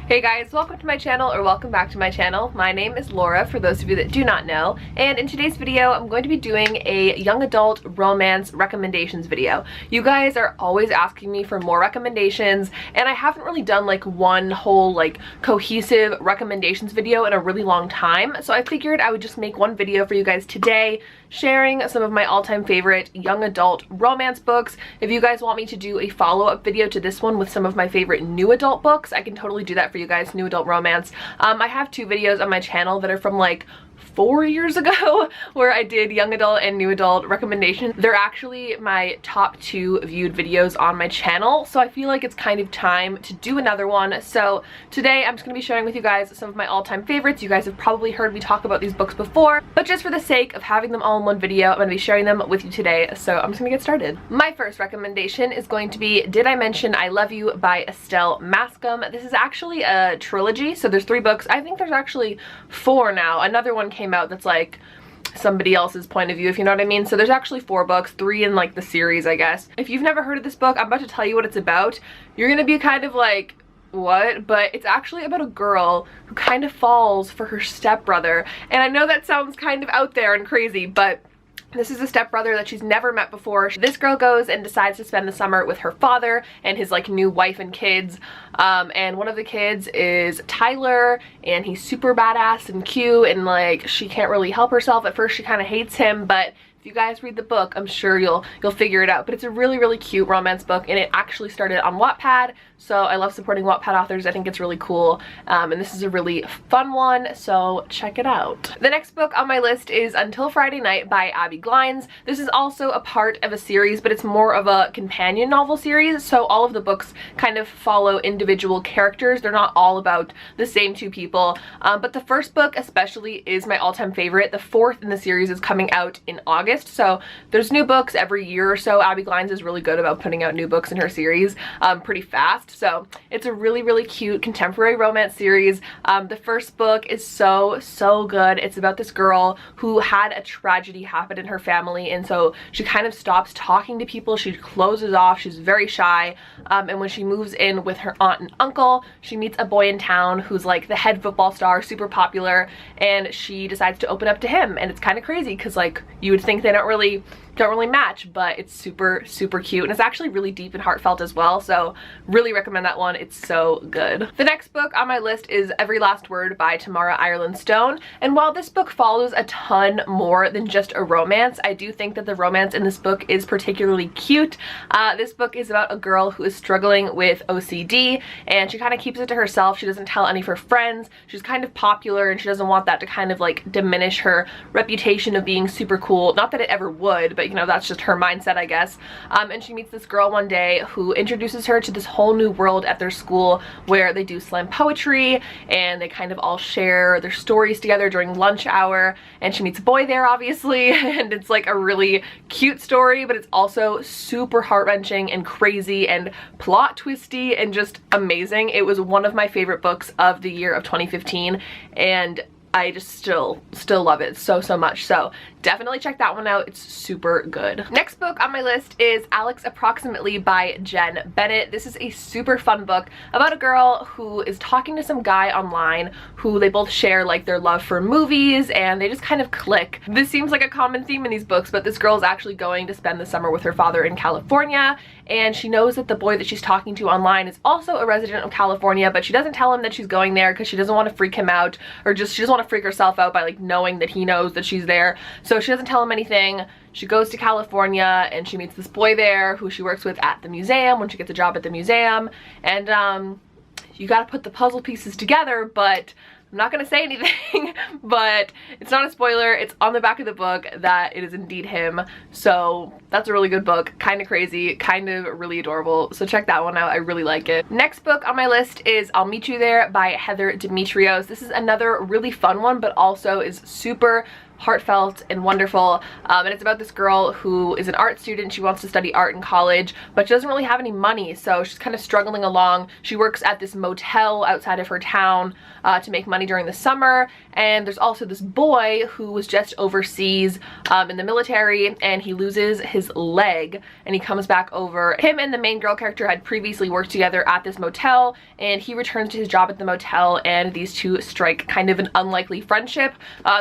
Hey guys, welcome to my channel, or welcome back to my channel. My name is Laura, for those of you that do not know, and in today's video I'm going to be doing a young adult romance recommendations video. You guys are always asking me for more recommendations, and I haven't really done like one whole like cohesive recommendations video in a really long time, so I figured I would just make one video for you guys today, sharing some of my all-time favorite young adult romance books. If you guys want me to do a follow-up video to this one with some of my favorite new adult books, I can totally do that for you guys, new adult romance. I have two videos on my channel that are from like 4 years ago where I did young adult and new adult recommendations. They're actually my top 2 viewed videos on my channel, so I feel like it's kind of time to do another one. So today I'm just going to be sharing with you guys some of my all-time favorites. You guys have probably heard me talk about these books before, but just for the sake of having them all in one video, I'm going to be sharing them with you today. So I'm just going to get started. My first recommendation is going to be Did I Mention I Love You by Estelle Mascom. This is actually a trilogy, so there's 3 books. I think there's actually 4 now. Another one came out that's like somebody else's point of view, if you know what I mean. So there's actually 4 books, 3 in like the series, I guess. If you've never heard of this book, I'm about to tell you what it's about. You're gonna be kind of like, what? But it's actually about a girl who kind of falls for her stepbrother. And I know that sounds kind of out there and crazy, but this is a stepbrother that she's never met before. This girl goes and decides to spend the summer with her father and his like new wife and kids. And one of the kids is Tyler, and he's super badass and cute, and like she can't really help herself. At first she kind of hates him, but if you guys read the book, I'm sure you'll figure it out. But it's a really, really cute romance book, and it actually started on Wattpad, so I love supporting Wattpad authors. I think it's really cool, and this is a really fun one, so check it out. The next book on my list is Until Friday Night by Abby Glines. This is also a part of a series, but it's more of a companion novel series, so all of the books kind of follow individual characters. They're not all about the same 2 people, but the first book especially is my all-time favorite. The 4th in the series is coming out in August, so there's new books every year or so. Abby Glines is really good about putting out new books in her series pretty fast, so it's a really, really cute contemporary romance series. The first book is so good. It's about this girl who had a tragedy happen in her family, and so she kind of stops talking to people. She closes off. She's very shy, and when she moves in with her aunt and uncle, she meets a boy in town who's like the head football star, super popular, and she decides to open up to him. And it's kind of crazy because like you would think they don't really match, but it's super cute, and it's actually really deep and heartfelt as well, so really recommend that one. It's so good. The next book on my list is Every Last Word by Tamara Ireland Stone, and while this book follows a ton more than just a romance, I do think that the romance in this book is particularly cute. This book is about a girl who is struggling with OCD, and she kind of keeps it to herself. She doesn't tell any of her friends. She's kind of popular, and she doesn't want that to kind of like diminish her reputation of being super cool. Not that it ever would, but you know, that's just her mindset, I guess. And she meets this girl one day who introduces her to this whole new world at their school where they do slam poetry, and they kind of all share their stories together during lunch hour, and she meets a boy there, obviously, and it's like a really cute story, but it's also super heart-wrenching and crazy and plot twisty and just amazing. It was one of my favorite books of the year of 2015, and I just still love it so much, so definitely check that one out. It's super good. Next book on my list is Alex Approximately by Jen Bennett. This is a super fun book about a girl who is talking to some guy online who they both share like their love for movies, and they just kind of click. This seems like a common theme in these books, but this girl is actually going to spend the summer with her father in California, and she knows that the boy that she's talking to online is also a resident of California, but she doesn't tell him that she's going there because she doesn't want to freak him out, or just she doesn't want to freak herself out by like knowing that he knows that she's there. So she doesn't tell him anything. She goes to California, and she meets this boy there who she works with at the museum when she gets a job at the museum, and you gotta put the puzzle pieces together, but I'm not gonna say anything, but it's not a spoiler. It's on the back of the book that it is indeed him. So that's a really good book. Kind of crazy, kind of really adorable. So check that one out. I really like it. Next book on my list is I'll Meet You There by Heather Demetrios. This is another really fun one, but also is super heartfelt and wonderful. And it's about this girl who is an art student. She wants to study art in college, but she doesn't really have any money, so she's kind of struggling along. She works at this motel outside of her town to make money during the summer, and there's also this boy who was just overseas in the military, and he loses his leg and he comes back over. Him and the main girl character had previously worked together at this motel, and he returns to his job at the motel, and these two strike kind of an unlikely friendship.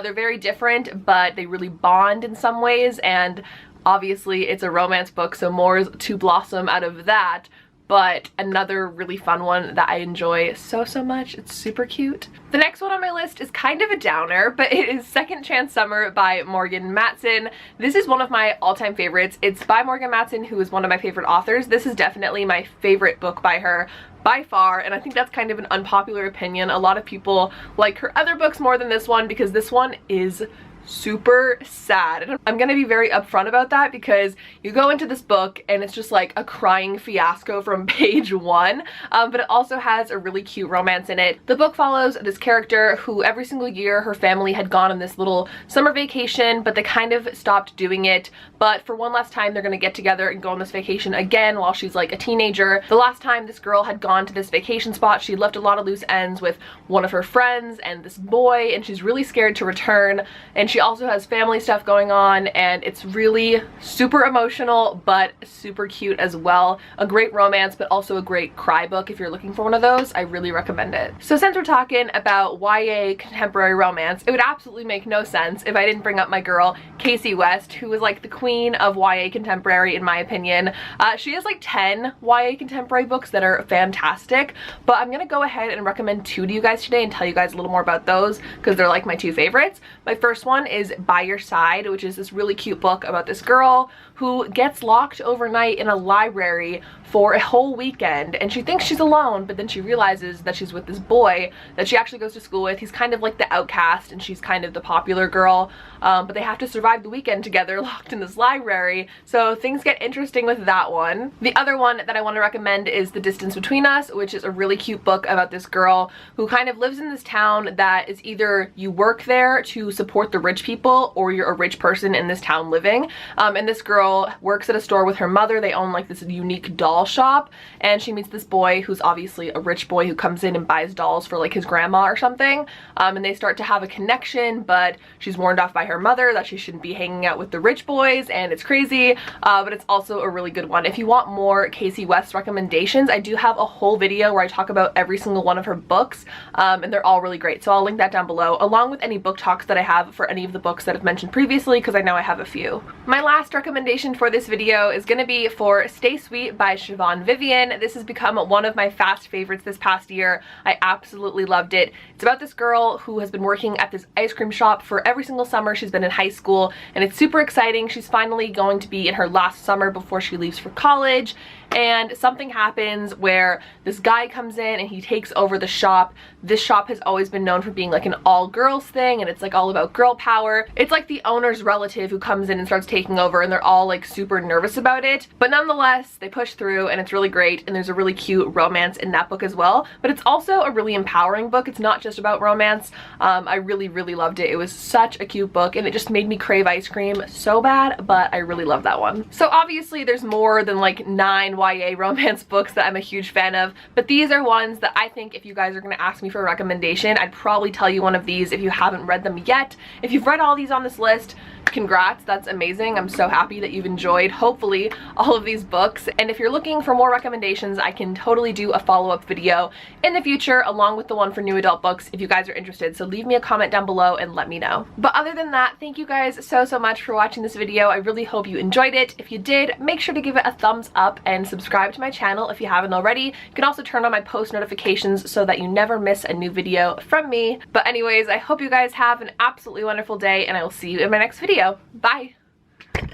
They're very different, but they really bond in some ways, and obviously it's a romance book, so more is to blossom out of that. But another really fun one that I enjoy so much. It's super cute. The next one on my list is kind of a downer, but it is Second Chance Summer by Morgan Matson. This is one of my all-time favorites. It's by Morgan Matson, who is one of my favorite authors. This is definitely my favorite book by her by far, and I think that's kind of an unpopular opinion. A lot of people like her other books more than this one because this one is super sad, and I'm gonna be very upfront about that because you go into this book and it's just like a crying fiasco from page one, but it also has a really cute romance in it. The book follows this character who every single year her family had gone on this little summer vacation, but they kind of stopped doing it, but for one last time they're gonna get together and go on this vacation again while she's like a teenager. The last time this girl had gone to this vacation spot, she left a lot of loose ends with one of her friends and this boy, and she's really scared to return, and she also has family stuff going on, and it's really super emotional but super cute as well. A great romance, but also a great cry book. If you're looking for one of those, I really recommend it. So since we're talking about YA contemporary romance, it would absolutely make no sense if I didn't bring up my girl Casey West, who is like the queen of YA contemporary in my opinion. She has like 10 YA contemporary books that are fantastic, but I'm gonna go ahead and recommend 2 to you guys today and tell you guys a little more about those because they're like my 2 favorites. My first one is By Your Side, which is this really cute book about this girl who gets locked overnight in a library for a whole weekend, and she thinks she's alone, but then she realizes that she's with this boy that she actually goes to school with. He's kind of like the outcast and she's kind of the popular girl, but they have to survive the weekend together locked in this library, so things get interesting with that one. The other one that I want to recommend is The Distance Between Us, which is a really cute book about this girl who kind of lives in this town that is either you work there to support the rich people or you're a rich person in this town living, and this girl works at a store with her mother. They own like this unique doll shop, and she meets this boy who's obviously a rich boy who comes in and buys dolls for like his grandma or something, and they start to have a connection, but she's warned off by her mother that she shouldn't be hanging out with the rich boys, and it's crazy, but it's also a really good one. If you want more Casey West recommendations, I do have a whole video where I talk about every single one of her books, and they're all really great, so I'll link that down below along with any book talks that I have for any of the books that I've mentioned previously because I know I have a few. My last recommendation for this video is going to be for Stay Sweet by Siobhan Vivian. This has become one of my fast favorites this past year. I absolutely loved it. It's about this girl who has been working at this ice cream shop for every single summer she's been in high school, and it's super exciting. She's finally going to be in her last summer before she leaves for college, and something happens where this guy comes in and he takes over the shop. This shop has always been known for being like an all-girls thing, and it's like all about girl power. It's like the owner's relative who comes in and starts taking over, and they're all like super nervous about it, but nonetheless they push through, and it's really great, and there's a really cute romance in that book as well. But it's also a really empowering book. It's not just about romance. I really loved it. It was such a cute book, and it just made me crave ice cream so bad, but I really love that one. So obviously there's more than like 9 YA romance books that I'm a huge fan of, but these are ones that I think if you guys are going to ask me for a recommendation, I'd probably tell you one of these if you haven't read them yet. If you've read all these on this list, congrats, that's amazing. I'm so happy that you've enjoyed, hopefully, all of these books. And if you're looking for more recommendations, I can totally do a follow-up video in the future along with the one for new adult books if you guys are interested. So leave me a comment down below and let me know. But other than that, thank you guys so much for watching this video. I really hope you enjoyed it. If you did, make sure to give it a thumbs up and subscribe to my channel if you haven't already. You can also turn on my post notifications so that you never miss a new video from me. But anyways, I hope you guys have an absolutely wonderful day, and I will see you in my next video. Bye!